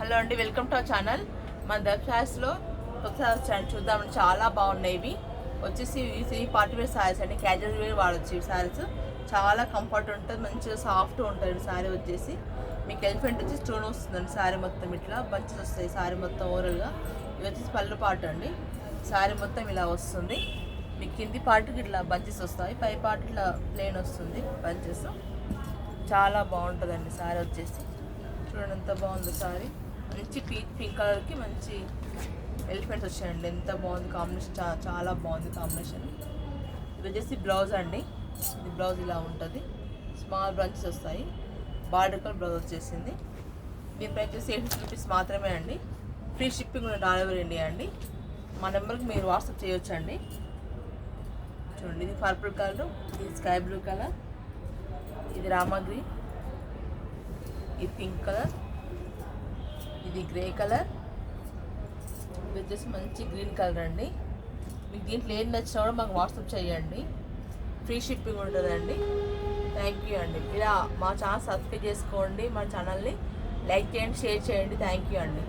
Hello అండి, welcome to our channel. మన దర్శాస్లో కొత్త వచ్చాను చూద్దామని. చాలా బాగున్నాయి. ఇవి వచ్చేసి ఈ పార్టీ వేర్ శారీస్ అండి. క్యాజువల్ వేర్ వాడచ్చు. ఈ శారీస్ చాలా కంఫర్ట్ ఉంటుంది, మంచిగా సాఫ్ట్ ఉంటుంది. శారీ వచ్చేసి మీకు ఎలిఫెంట్ వచ్చి స్టోన్ వస్తుందండి. శారీ మొత్తం ఇట్లా బంచెస్ వస్తాయి. శారీ మొత్తం ఓవరాల్గా ఇవి వచ్చేసి పళ్ళు పాటు అండి. శారీ మొత్తం ఇలా వస్తుంది. మీకు కింది పార్ట్కి ఇట్లా బంచెస్ వస్తాయి, పై పార్ట్ ఇట్లా ప్లెయిన్ వస్తుంది బంచెస్. చాలా బాగుంటుందండి శారీ వచ్చేసి. చూడండి ఎంత బాగుంది శారీ. మంచి పింక్ కలర్కి మంచి ఎలిఫెంట్స్ వచ్చాయండి. ఎంత బాగుంది కాంబినేషన్, చాలా బాగుంది కాంబినేషన్. ఇది వచ్చేసి బ్లౌజ్ అండి. ఇది బ్లౌజ్ ఇలా ఉంటుంది. స్మాల్ బ్రాంచెస్ వస్తాయి. బార్డర్ కలర్ బ్లౌజ్ వచ్చేసింది. దీని ప్రైస్ వచ్చేసి 850 రూపీస్ మాత్రమే అండి. ఫ్రీ షిప్పింగ్ ఉన్న ఆల్ ఓవర్ ఇండియా అండి. మా నెంబర్కి మీరు వాట్సాప్ చేయొచ్చండి. చూడండి, ఇది పర్పుల్ కలర్, ఇది స్కై బ్లూ కలర్, ఇది రామా గ్రీన్, ఇది పింక్ కలర్, ఇది గ్రే కలర్, ఇది వచ్చేసి మంచి గ్రీన్ కలర్ అండి. మీకు దీంట్లో ఏం నచ్చినా కూడా మాకు వాట్సాప్ చేయండి. ఫ్రీ షిప్పింగ్ ఉంటుందండి. థ్యాంక్ యూ అండి. ఇలా మా ఛానల్ సబ్స్క్రైబ్ చేసుకోండి. మా ఛానల్ని లైక్ చేయండి, షేర్ చేయండి. థ్యాంక్ యూ అండి.